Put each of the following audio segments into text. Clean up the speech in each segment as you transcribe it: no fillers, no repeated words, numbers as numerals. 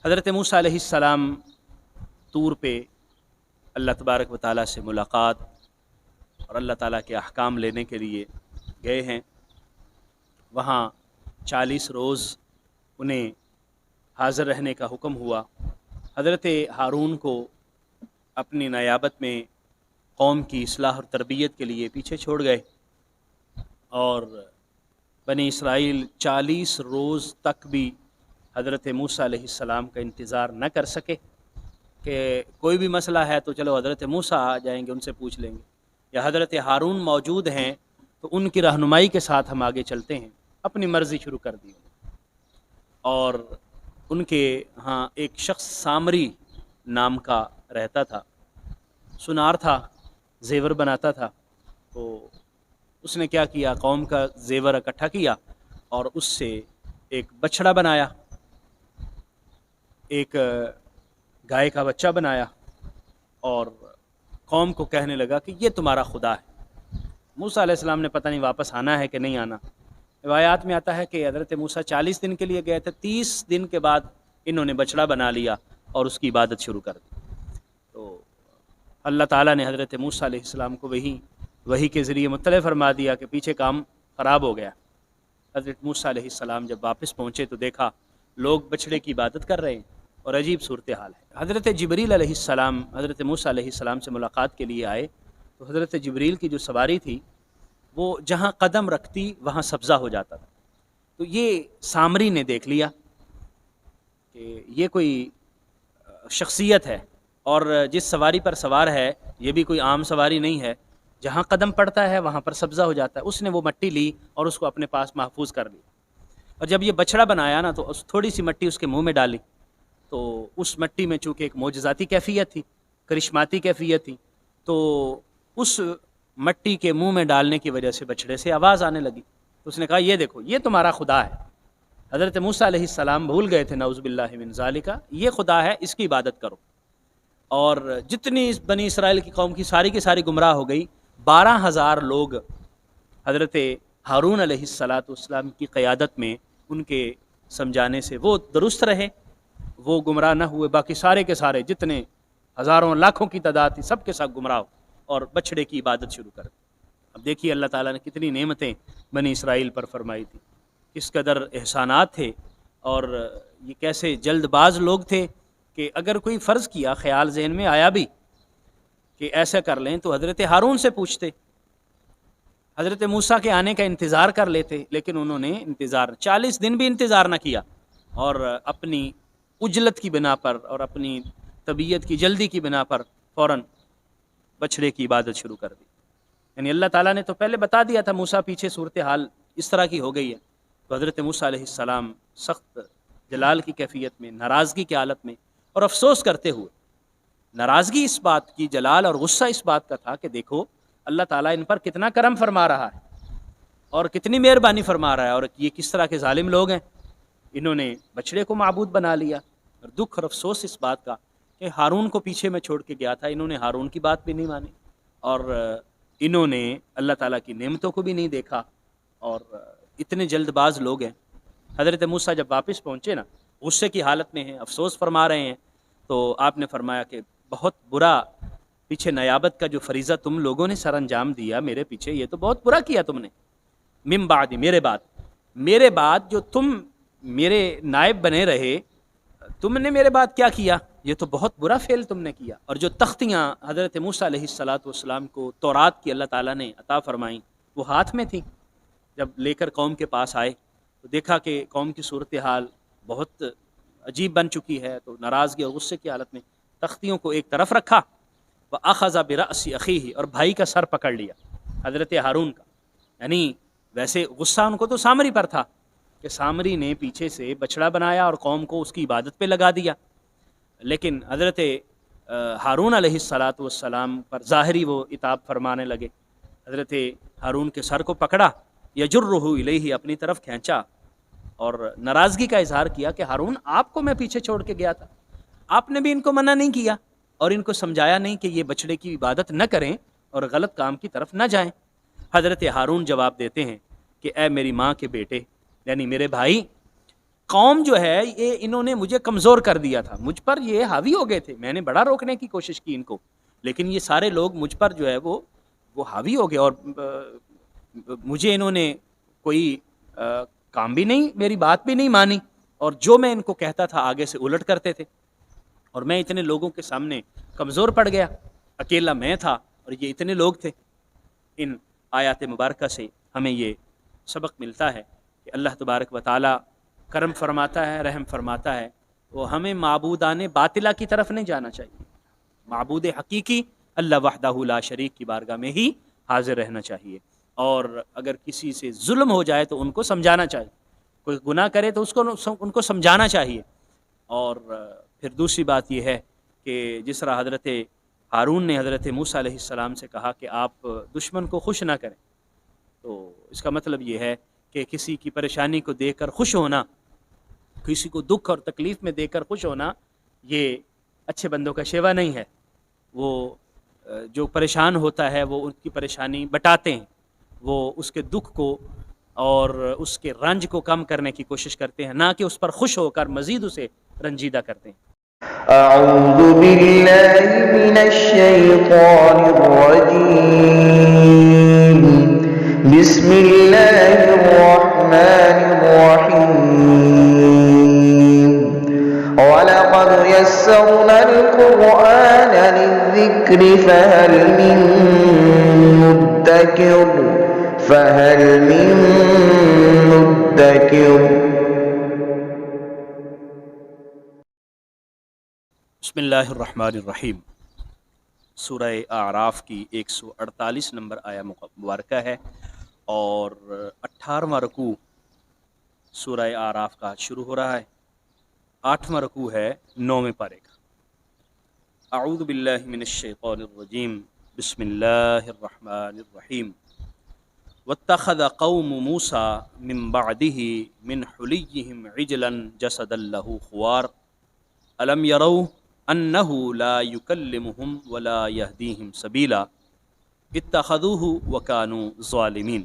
حضرت موسیٰ علیہ السلام طور پہ اللہ تبارک و تعالیٰ سے ملاقات اور اللہ تعالیٰ کے احکام لینے کے لیے گئے ہیں۔ وہاں 40 روز انہیں حاضر رہنے کا حکم ہوا۔ حضرت ہارون کو اپنی نیابت میں قوم کی اصلاح اور تربیت کے لیے پیچھے چھوڑ گئے، اور بنی اسرائیل 40 روز تک بھی حضرت موسیٰ علیہ السلام کا انتظار نہ کر سکے کہ کوئی بھی مسئلہ ہے تو چلو حضرت موسیٰ آ جائیں گے، ان سے پوچھ لیں گے، یا حضرت ہارون موجود ہیں تو ان کی رہنمائی کے ساتھ ہم آگے چلتے ہیں۔ اپنی مرضی شروع کر دی، اور ان کے ہاں ایک شخص سامری نام کا رہتا تھا، سنار تھا، زیور بناتا تھا۔ تو اس نے کیا کیا، قوم کا زیور اکٹھا کیا اور اس سے ایک بچڑا بنایا، ایک گائے کا بچہ بنایا، اور قوم کو کہنے لگا کہ یہ تمہارا خدا ہے۔ موسیٰ علیہ السلام نے پتہ نہیں واپس آنا ہے کہ نہیں آنا۔ روایات میں آتا ہے کہ حضرت موسیٰ 40 دن کے لیے گئے تھے، 30 دن کے بعد انہوں نے بچڑا بنا لیا اور اس کی عبادت شروع کر دی۔ تو اللہ تعالیٰ نے حضرت موسیٰ علیہ السلام کو وحی کے ذریعے مطلع فرما دیا کہ پیچھے کام خراب ہو گیا۔ حضرت موسیٰ علیہ السلام جب واپس پہنچے تو دیکھا لوگ بچڑے کی عبادت کر رہے ہیں، اور عجیب صورتحال ہے۔ حضرت جبریل علیہ السلام حضرت موسیٰ علیہ السلام سے ملاقات کے لیے آئے تو حضرت جبریل کی جو سواری تھی وہ جہاں قدم رکھتی وہاں سبزہ ہو جاتا تھا۔ تو یہ سامری نے دیکھ لیا کہ یہ کوئی شخصیت ہے، اور جس سواری پر سوار ہے یہ بھی کوئی عام سواری نہیں ہے، جہاں قدم پڑتا ہے وہاں پر سبزہ ہو جاتا ہے۔ اس نے وہ مٹی لی اور اس کو اپنے پاس محفوظ کر لی، اور جب یہ بچڑا بنایا نا تو تھوڑی سی مٹی اس کے منہ میں ڈالی، تو اس مٹی میں چونکہ ایک معجزاتی کیفیت تھی، کرشماتی کیفیت تھی، تو اس مٹی کے منہ میں ڈالنے کی وجہ سے بچڑے سے آواز آنے لگی۔ تو اس نے کہا یہ دیکھو یہ تمہارا خدا ہے۔ حضرت موسیٰ علیہ السلام بھول گئے تھے نعوذ باللہ من ذالک، یہ خدا ہے، اس کی عبادت کرو۔ اور جتنی بنی اسرائیل کی قوم کی ساری گمراہ ہو گئی۔ 12,000 لوگ حضرت ہارون علیہ السلام کی قیادت میں ان کے سمجھانے سے وہ درست رہے، وہ گمراہ نہ ہوئے۔ باقی سارے کے سارے جتنے ہزاروں لاکھوں کی تعداد تھی سب کے ساتھ گمراہ اور بچڑے کی عبادت شروع کر دی۔ اب دیکھیے اللہ تعالیٰ نے کتنی نعمتیں بنی اسرائیل پر فرمائی تھی، کس قدر احسانات تھے، اور یہ کیسے جلد باز لوگ تھے کہ اگر کوئی فرض کیا، خیال ذہن میں آیا بھی کہ ایسا کر لیں تو حضرت ہارون سے پوچھتے، حضرت موسیٰ کے آنے کا انتظار کر لیتے، لیکن انہوں نے 40 دن بھی انتظار نہ کیا، اور اپنی عجلت کی بنا پر اور اپنی طبیعت کی جلدی کی بنا پر فوراً بچڑے کی عبادت شروع کر دی۔ یعنی اللہ تعالیٰ نے تو پہلے بتا دیا تھا موسیٰ پیچھے صورتحال اس طرح کی ہو گئی ہے، تو حضرت موسیٰ علیہ السلام سخت جلال کی کیفیت میں، ناراضگی کی حالت میں اور افسوس کرتے ہوئے، ناراضگی اس بات کی، جلال اور غصہ اس بات کا تھا کہ دیکھو اللہ تعالیٰ ان پر کتنا کرم فرما رہا ہے اور کتنی مہربانی فرما رہا ہے، اور یہ کس طرح کے ظالم لوگ ہیں، انہوں نے بچڑے کو معبود بنا لیا۔ اور دکھ اور افسوس اس بات کا کہ ہارون کو پیچھے میں چھوڑ کے گیا تھا، انہوں نے ہارون کی بات بھی نہیں مانی، اور انہوں نے اللہ تعالیٰ کی نعمتوں کو بھی نہیں دیکھا، اور اتنے جلد باز لوگ ہیں۔ حضرت موسیٰ جب واپس پہنچے نا، غصے کی حالت میں ہیں، افسوس فرما رہے ہیں، تو آپ نے فرمایا کہ بہت برا، پیچھے نیابت کا جو فریضہ تم لوگوں نے سر انجام دیا میرے پیچھے، یہ تو بہت برا کیا تم نے۔ من بعد، میرے بعد جو تم میرے نائب بنے رہے، تم نے میرے بعد کیا کیا، یہ تو بہت برا فعل تم نے کیا۔ اور جو تختیاں حضرت موسیٰ علیہ السلام کو تورات کی اللہ تعالیٰ نے عطا فرمائیں وہ ہاتھ میں تھی، جب لے کر قوم کے پاس آئے تو دیکھا کہ قوم کی صورتحال بہت عجیب بن چکی ہے، تو ناراضگی اور غصے کی حالت میں تختیوں کو ایک طرف رکھا، وَأَخَذَ بِرَأْسِ أَخِيهِ، اور بھائی کا سر پکڑ لیا حضرت ہارون کا۔ یعنی ویسے غصہ ان کو تو سامری پر تھا کہ سامری نے پیچھے سے بچڑا بنایا اور قوم کو اس کی عبادت پہ لگا دیا، لیکن حضرت ہارون علیہ السلام پر ظاہری وہ عتاب فرمانے لگے۔ حضرت ہارون کے سر کو پکڑا، یجرہ الیہ، اپنی طرف کھینچا، اور ناراضگی کا اظہار کیا کہ ہارون آپ کو میں پیچھے چھوڑ کے گیا تھا، آپ نے بھی ان کو منع نہیں کیا اور ان کو سمجھایا نہیں کہ یہ بچڑے کی عبادت نہ کریں اور غلط کام کی طرف نہ جائیں۔ حضرت ہارون جواب دیتے ہیں کہ اے میری ماں کے بیٹے، یعنی میرے بھائی، قوم جو ہے یہ انہوں نے مجھے کمزور کر دیا تھا، مجھ پر یہ حاوی ہو گئے تھے، میں نے بڑا روکنے کی کوشش کی ان کو، لیکن یہ سارے لوگ مجھ پر جو ہے وہ حاوی ہو گئے، اور مجھے انہوں نے کوئی کام بھی نہیں، میری بات بھی نہیں مانی، اور جو میں ان کو کہتا تھا آگے سے الٹ کرتے تھے، اور میں اتنے لوگوں کے سامنے کمزور پڑ گیا، اکیلا میں تھا اور یہ اتنے لوگ تھے۔ ان آیات مبارکہ سے ہمیں یہ سبق ملتا ہے کہ اللہ تبارک و تعالی کرم فرماتا ہے، رحم فرماتا ہے، وہ ہمیں معبودان باطلہ کی طرف نہیں جانا چاہیے، معبود حقیقی اللہ وحدہ لا شریک کی بارگاہ میں ہی حاضر رہنا چاہیے، اور اگر کسی سے ظلم ہو جائے تو ان کو سمجھانا چاہیے، کوئی گناہ کرے تو ان کو سمجھانا چاہیے۔ اور پھر دوسری بات یہ ہے کہ جس طرح حضرت ہارون نے حضرت موسیٰ علیہ السلام سے کہا کہ آپ دشمن کو خوش نہ کریں، تو اس کا مطلب یہ ہے کہ کسی کی پریشانی کو دیکھ کر خوش ہونا، کسی کو دکھ اور تکلیف میں دیکھ کر خوش ہونا، یہ اچھے بندوں کا شیوا نہیں ہے۔ وہ جو پریشان ہوتا ہے وہ ان کی پریشانی بٹاتے ہیں، وہ اس کے دکھ کو اور اس کے رنج کو کم کرنے کی کوشش کرتے ہیں، نہ کہ اس پر خوش ہو کر مزید اسے رنجیدہ کرتے ہیں۔ اعوذ باللہ من الشیطان الرجیم، بسم اللہ الرحمن الرحیم، وَلَقَدْ يَسَّرْنَا الْقُرْآنَ لِلذِّكْرِ فَهَلْ مِن مُدَّكِرٍ۔ بسم اللہ الرحمن الرحیم۔ سورہ اعراف کی 148 نمبر آیہ مبارکہ ہے، اور 18واں رکوع سورہ اعراف کا شروع ہو رہا ہے، 8واں رکوع ہے 9ویں پارے کا۔ اعوذ باللہ من الشیطان الرجیم، بسم اللہ الرحمن الرحیم۔ واتخذ قوم موسیٰ من بعدہ من حلیہم عجلا جسدا لہ خوار الم یروا انہ لا یکلمہم ولا یہدیہم سبیلا اتخذوہ وکانوا ظالمین۔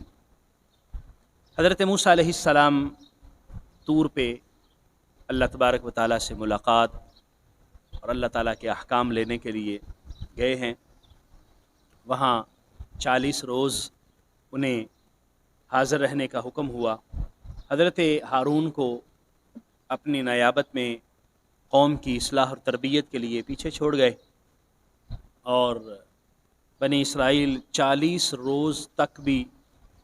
حضرت موسیٰ علیہ السلام طور پہ اللہ تبارک و تعالیٰ سے ملاقات اور اللہ تعالیٰ کے احکام لینے کے لیے گئے ہیں۔ وہاں 40 روز انہیں حاضر رہنے کا حکم ہوا۔ حضرت ہارون کو اپنی نیابت میں قوم کی اصلاح اور تربیت کے لیے پیچھے چھوڑ گئے، اور بنی اسرائیل 40 روز تک بھی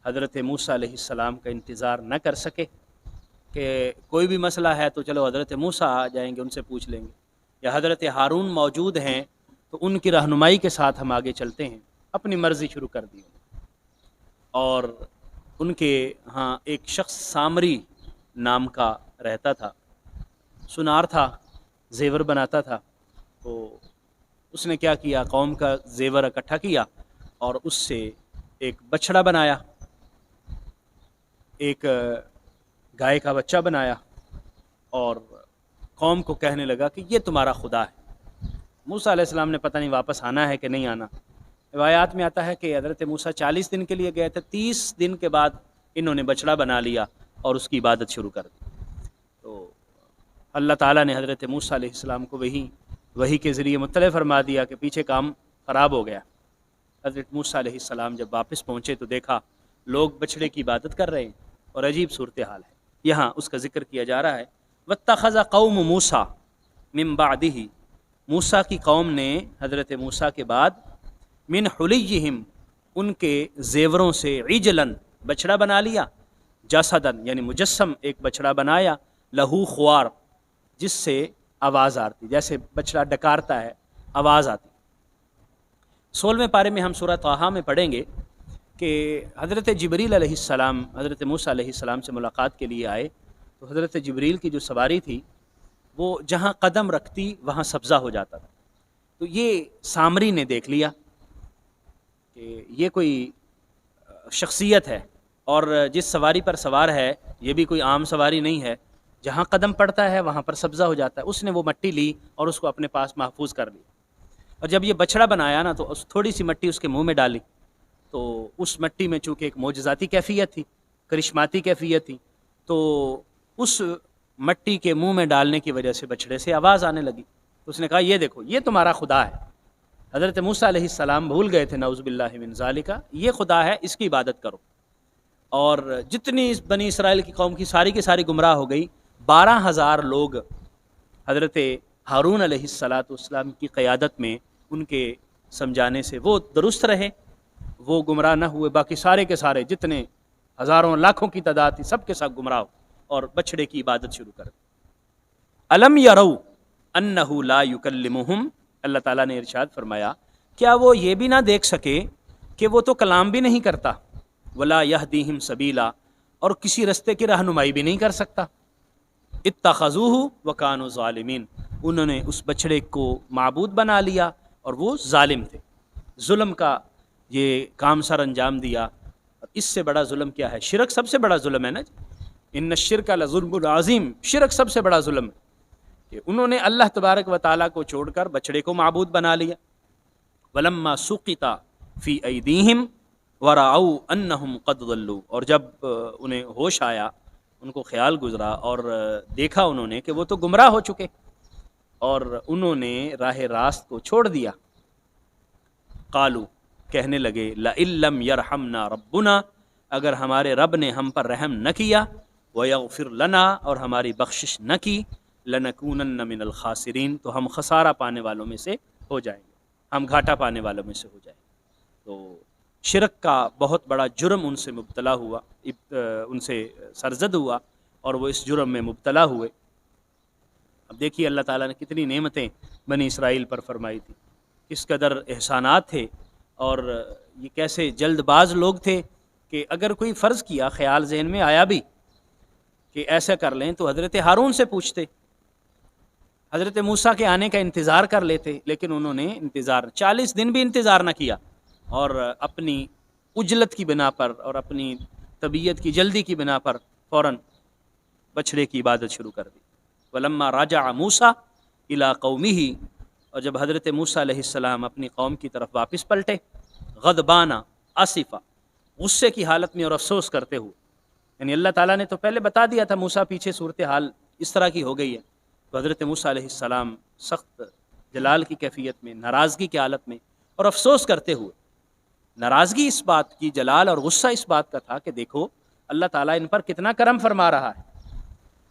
حضرت موسیٰ علیہ السلام کا انتظار نہ کر سکے کہ کوئی بھی مسئلہ ہے تو چلو حضرت موسیٰ آ جائیں گے، ان سے پوچھ لیں گے، یا حضرت ہارون موجود ہیں تو ان کی رہنمائی کے ساتھ ہم آگے چلتے ہیں۔ اپنی مرضی شروع کر دی، اور ان کے ہاں ایک شخص سامری نام کا رہتا تھا، سنار تھا، زیور بناتا تھا، تو اس نے کیا کیا، قوم کا زیور اکٹھا کیا اور اس سے ایک بچڑا بنایا، ایک گائے کا بچہ بنایا، اور قوم کو کہنے لگا کہ یہ تمہارا خدا ہے۔ موسیٰ علیہ السلام نے پتہ نہیں واپس آنا ہے کہ نہیں آنا۔ روایات میں آتا ہے کہ حضرت موسیٰ 40 دن کے لیے گئے تھے، 30 دن کے بعد انہوں نے بچڑا بنا لیا اور اس کی عبادت شروع کر دی۔ تو اللہ تعالیٰ نے حضرت موسیٰ علیہ السلام کو وحی کے ذریعے مطلع فرما دیا کہ پیچھے کام خراب ہو گیا۔ حضرت موسیٰ علیہ السلام جب واپس پہنچے تو دیکھا لوگ بچڑے کی عبادت کر رہے ہیں، اور عجیب صورتحال ہے۔ یہاں اس کا ذکر کیا جا رہا ہے، واتخذ قوم موسیٰ من بعدہ، موسیٰ کی قوم نے حضرت موسیٰ کے بعد من حلیہم، ان کے زیوروں سے، عجلاً بچڑا بنا لیا، جسداً یعنی مجسم ایک بچڑا بنایا، لہو خوار جس سے آواز آتی، جیسے بچڑا ڈکارتا ہے آواز آتی۔ 16ویں پارے میں ہم سورہ طٰہٰ میں پڑھیں گے کہ حضرت جبریل علیہ السلام حضرت موسیٰ علیہ السلام سے ملاقات کے لیے آئے، تو حضرت جبریل کی جو سواری تھی وہ جہاں قدم رکھتی وہاں سبزہ ہو جاتا تھا۔ تو یہ سامری نے دیکھ لیا کہ یہ کوئی شخصیت ہے، اور جس سواری پر سوار ہے یہ بھی کوئی عام سواری نہیں ہے، جہاں قدم پڑتا ہے وہاں پر سبزہ ہو جاتا ہے۔ اس نے وہ مٹی لی اور اس کو اپنے پاس محفوظ کر لی، اور جب یہ بچڑا بنایا نا تو تھوڑی سی مٹی اس کے منہ میں ڈالی، تو اس مٹی میں چونکہ ایک معجزاتی کیفیت تھی، کرشماتی کیفیت تھی، تو اس مٹی کے منہ میں ڈالنے کی وجہ سے بچڑے سے آواز آنے لگی. اس نے کہا یہ دیکھو یہ تمہارا خدا ہے. حضرت موسیٰ علیہ السلام بھول گئے تھے نعوذ باللہ من ذالک، یہ خدا ہے اس کی عبادت کرو. اور جتنی بنی اسرائیل کی قوم کی ساری گمراہ ہو گئی. 12,000 لوگ حضرت ہارون علیہ السلام کی قیادت میں ان کے سمجھانے سے وہ درست رہے، وہ گمراہ نہ ہوئے. باقی سارے کے سارے جتنے ہزاروں لاکھوں کی تعداد تھی سب کے ساتھ گمراہ اور بچڑے کی عبادت شروع کر دی. الم یروا انہ لا یکلمہم، اللہ تعالیٰ نے ارشاد فرمایا کیا وہ یہ بھی نہ دیکھ سکے کہ وہ تو کلام بھی نہیں کرتا، ولا یہدیہم سبیلا، اور کسی رستے کی رہنمائی بھی نہیں کر سکتا. اتخذوہ وکانوا ظالمین، انہوں نے اس بچڑے کو معبود بنا لیا اور وہ ظالم تھے. ظلم کا یہ کام سر انجام دیا. اس سے بڑا ظلم کیا ہے؟ شرک سب سے بڑا ظلم ہے نا. ان الشرک لظلم عظیم، شرک سب سے بڑا ظلم ہے کہ انہوں نے اللہ تبارک و تعالیٰ کو چھوڑ کر بچڑے کو معبود بنا لیا. ولما سقط فی ایدیہم ورأوا انہم قد ضلوا، اور جب انہیں ہوش آیا، ان کو خیال گزرا اور دیکھا انہوں نے کہ وہ تو گمراہ ہو چکے اور انہوں نے راہ راست کو چھوڑ دیا. قالوا، کہنے لگے لئن لم یرحمنا ربنا، اگر ہمارے رب نے ہم پر رحم نہ کیا، ویغفر لنا، اور ہماری بخشش نہ کی، لنکونن من الخاسرین، تو ہم خسارہ پانے والوں میں سے ہو جائیں گے، ہم گھاٹا پانے والوں میں سے ہو جائیں گے. تو شرک کا بہت بڑا جرم ان سے مبتلا ہوا، ان سے سرزد ہوا اور وہ اس جرم میں مبتلا ہوئے. اب دیکھیے اللہ تعالیٰ نے کتنی نعمتیں بنی اسرائیل پر فرمائی تھی، کس قدر احسانات تھے، اور یہ کیسے جلد باز لوگ تھے کہ اگر کوئی فرض کیا، خیال ذہن میں آیا بھی کہ ایسا کر لیں، تو حضرت ہارون سے پوچھتے، حضرت موسیٰ کے آنے کا انتظار کر لیتے. لیکن انہوں نے انتظار 40 دن بھی انتظار نہ کیا اور اپنی عجلت کی بنا پر اور اپنی طبیعت کی جلدی کی بنا پر فوراً بچڑے کی عبادت شروع کر دی. ولما راجع موسیٰ الی قومہ، اور جب حضرت موسیٰ علیہ السلام اپنی قوم کی طرف واپس پلٹے، غضبانہ آصفہ، غصے کی حالت میں اور افسوس کرتے ہوئے. یعنی اللہ تعالیٰ نے تو پہلے بتا دیا تھا موسیٰ پیچھے صورتحال اس طرح کی ہو گئی ہے، تو حضرت موسیٰ علیہ السلام سخت جلال کی کیفیت میں، ناراضگی کی حالت میں اور افسوس کرتے ہوئے. ناراضگی اس بات کی، جلال اور غصہ اس بات کا تھا کہ دیکھو اللہ تعالیٰ ان پر کتنا کرم فرما رہا ہے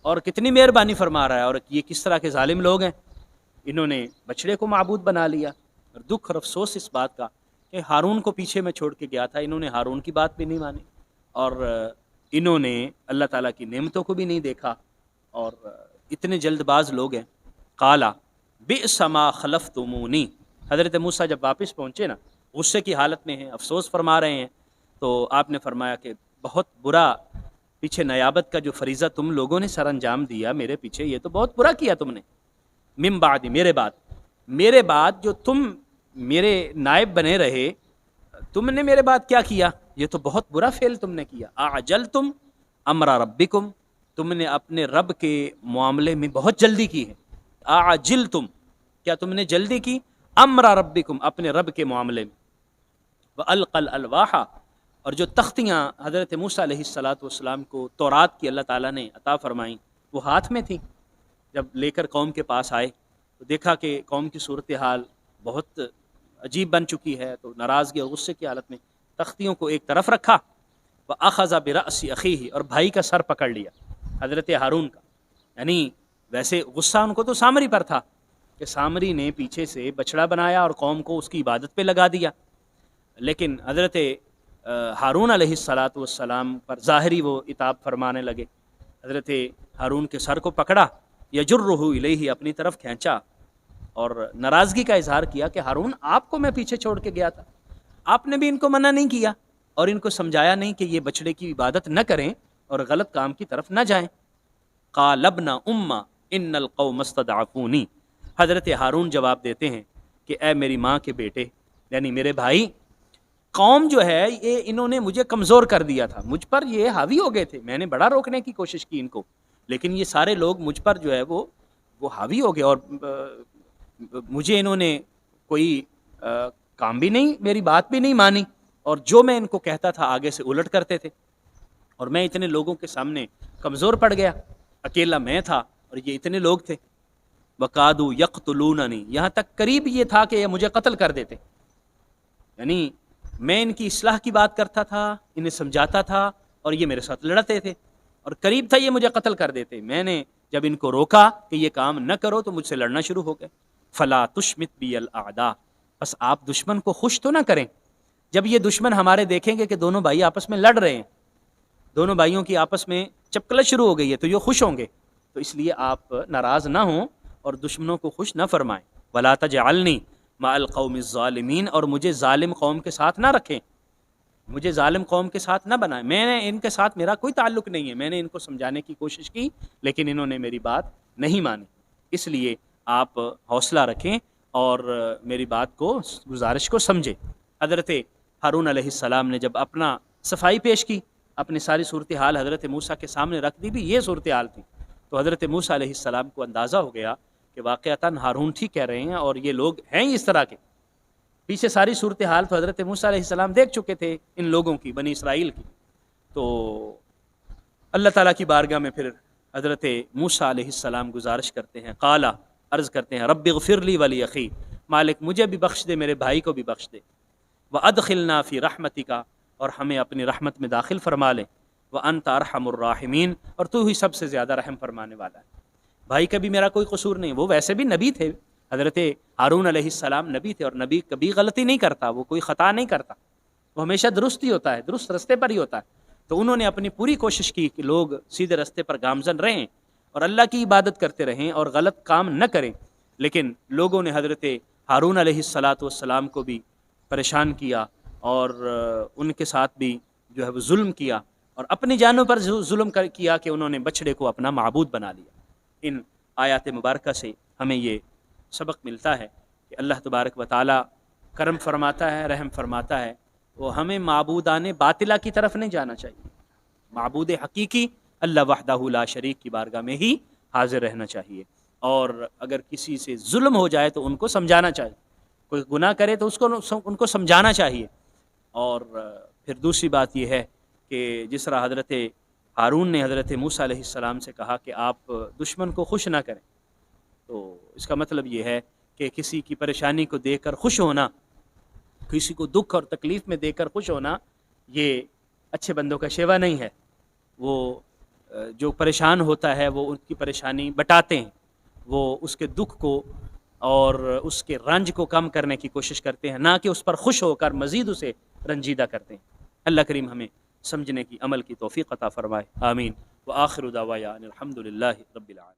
اور کتنی مہربانی فرما رہا ہے، اور یہ کس طرح کے ظالم لوگ ہیں، انہوں نے بچڑے کو معبود بنا لیا. اور دکھ اور افسوس اس بات کا کہ ہارون کو پیچھے میں چھوڑ کے گیا تھا، انہوں نے ہارون کی بات بھی نہیں مانی اور انہوں نے اللہ تعالیٰ کی نعمتوں کو بھی نہیں دیکھا، اور اتنے جلد باز لوگ ہیں. قالا بئس ما خلفتمونی، حضرت موسیٰ جب واپس پہنچے نا، غصے کی حالت میں ہیں، افسوس فرما رہے ہیں، تو آپ نے فرمایا کہ بہت برا پیچھے نیابت کا جو فریضہ تم لوگوں نے سر انجام دیا میرے پیچھے، یہ تو بہت برا کیا تم نے. من بعد، میرے بعد جو تم میرے نائب بنے رہے، تم نے میرے بعد کیا کیا؟ یہ تو بہت برا فعل تم نے کیا. اعجلتم امر ربکم، تم نے اپنے رب کے معاملے میں بہت جلدی کی ہے. اعجلتم، کیا تم نے جلدی کی؟ امر ربکم، اپنے رب کے معاملے میں. وَأَلْقَى الْأَلْوَاحَ، اور جو تختیاں حضرت موسیٰ علیہ السلام کو تورات کی اللہ تعالیٰ نے عطا فرمائیں وہ ہاتھ میں تھیں. جب لے کر قوم کے پاس آئے تو دیکھا کہ قوم کی صورتحال بہت عجیب بن چکی ہے، تو ناراضگی اور غصے کی حالت میں تختیوں کو ایک طرف رکھا. وَأَخَذَ بِرَأْسِ أَخِيهِ، اور بھائی کا سر پکڑ لیا حضرت ہارون کا. یعنی ویسے غصہ ان کو تو سامری پر تھا کہ سامری نے پیچھے سے بچڑا بنایا اور قوم کو اس کی عبادت پہ لگا دیا، لیکن حضرت ہارون علیہ السلام پر ظاہری وہ عتاب فرمانے لگے. حضرت ہارون کے سر کو پکڑا، یجرہ الیہ، اپنی طرف کھینچا اور ناراضگی کا اظہار کیا کہ ہارون آپ کو میں پیچھے چھوڑ کے گیا تھا، آپ نے بھی ان کو منع نہیں کیا اور ان کو سمجھایا نہیں کہ یہ بچڑے کی عبادت نہ کریں اور غلط کام کی طرف نہ جائیں. قال ابن ام ان القوم استضعفونی، حضرت ہارون جواب دیتے ہیں کہ اے میری ماں کے بیٹے، یعنی میرے بھائی، قوم جو ہے یہ انہوں نے مجھے کمزور کر دیا تھا، مجھ پر یہ حاوی ہو گئے تھے. میں نے بڑا روکنے کی کوشش کی ان کو، لیکن یہ سارے لوگ مجھ پر جو ہے وہ حاوی ہو گئے اور مجھے انہوں نے کوئی کام بھی نہیں، میری بات بھی نہیں مانی، اور جو میں ان کو کہتا تھا آگے سے الٹ کرتے تھے، اور میں اتنے لوگوں کے سامنے کمزور پڑ گیا. اکیلا میں تھا اور یہ اتنے لوگ تھے. وَقَادُوا يَقْتُلُونَنِي، یہاں تک قریب یہ تھا کہ یہ مجھے قتل کر دیتے. یعنی میں ان کی اصلاح کی بات کرتا تھا، انہیں سمجھاتا تھا، اور یہ میرے ساتھ لڑتے تھے، اور قریب تھا یہ مجھے قتل کر دیتے. میں نے جب ان کو روکا کہ یہ کام نہ کرو تو مجھ سے لڑنا شروع ہو گئے. فَلَا تُشْمِتْ بِيَ الْأَعْدَاءَ، بس آپ دشمن کو خوش تو نہ کریں. جب یہ دشمن ہمارے دیکھیں گے کہ دونوں بھائی آپس میں لڑ رہے ہیں، دونوں بھائیوں کی آپس میں چپکلت شروع ہو گئی ہے، تو یہ خوش ہوں گے. تو اس لیے آپ ناراض نہ ہوں اور دشمنوں کو خوش نہ فرمائیں. وَلَا تَجْعَلْنِي مَعَ الْقَوْمِ الظَّالِمِينَ، اور مجھے ظالم قوم کے ساتھ نہ رکھیں، مجھے ظالم قوم کے ساتھ نہ بنائیں. میں نے ان کے ساتھ، میرا کوئی تعلق نہیں ہے، میں نے ان کو سمجھانے کی کوشش کی لیکن انہوں نے میری بات نہیں مانی. اس لیے آپ حوصلہ رکھیں اور میری بات کو، گزارش کو سمجھیں. حضرت ہارون علیہ السلام نے جب اپنا صفائی پیش کی، اپنی ساری صورتحال حضرت موسیٰ کے سامنے رکھ دی، بھی یہ صورتحال تھی، تو حضرت موسیٰ علیہ السلام کو اندازہ ہو گیا کہ واقعتاً ہارون ٹھیک کہہ رہے ہیں اور یہ لوگ ہیں اس طرح کے. پیچھے ساری صورتحال تو حضرت موسیٰ علیہ السلام دیکھ چکے تھے ان لوگوں کی، بنی اسرائیل کی. تو اللہ تعالیٰ کی بارگاہ میں پھر حضرت موسیٰ علیہ السلام گزارش کرتے ہیں، قالا، عرض کرتے ہیں، رب اغفر لی ولی اخی، مالک مجھے بھی بخش دے، میرے بھائی کو بھی بخش دے. وادخلنا فی رحمتک، اور ہمیں اپنی رحمت میں داخل فرما لے. وانت ارحم الراحمین، اور تو ہی سب سے زیادہ رحم فرمانے والا ہے. بھائی کا بھی میرا کوئی قصور نہیں، وہ ویسے بھی نبی تھے، حضرت ہارون علیہ السلام نبی تھے، اور نبی کبھی غلطی نہیں کرتا، وہ کوئی خطا نہیں کرتا، وہ ہمیشہ درست ہی ہوتا ہے، درست رستے پر ہی ہوتا ہے. تو انہوں نے اپنی پوری کوشش کی کہ لوگ سیدھے رستے پر گامزن رہیں اور اللہ کی عبادت کرتے رہیں اور غلط کام نہ کریں. لیکن لوگوں نے حضرت ہارون علیہ السلام کو بھی پریشان کیا اور ان کے ساتھ بھی جو ہے وہ ظلم کیا، اور اپنی جانوں پر ظلم کیا کہ انہوں نے بچڑے کو اپنا معبود بنا لیا. ان آیات مبارکہ سے ہمیں یہ سبق ملتا ہے کہ اللہ تبارک و تعالی کرم فرماتا ہے، رحم فرماتا ہے. وہ ہمیں معبودان باطلہ کی طرف نہیں جانا چاہیے، معبود حقیقی اللہ وحدہ لا شریک کی بارگاہ میں ہی حاضر رہنا چاہیے. اور اگر کسی سے ظلم ہو جائے تو ان کو سمجھانا چاہیے، کوئی گناہ کرے تو ان کو سمجھانا چاہیے. اور پھر دوسری بات یہ ہے کہ جس طرح حضرت ہارون نے حضرت موسیٰ علیہ السلام سے کہا کہ آپ دشمن کو خوش نہ کریں، تو اس کا مطلب یہ ہے کہ کسی کی پریشانی کو دیکھ کر خوش ہونا، کسی کو دکھ اور تکلیف میں دیکھ کر خوش ہونا، یہ اچھے بندوں کا شیوا نہیں ہے. وہ جو پریشان ہوتا ہے وہ ان کی پریشانی بٹاتے ہیں، وہ اس کے دکھ کو اور اس کے رنج کو کم کرنے کی کوشش کرتے ہیں، نہ کہ اس پر خوش ہو کر مزید اسے رنجیدہ کرتے ہیں. اللہ کریم ہمیں سمجھنے کی، عمل کی توفیق عطا فرمائے. آمین. وآخر دعوانا الحمد للہ رب العالمین.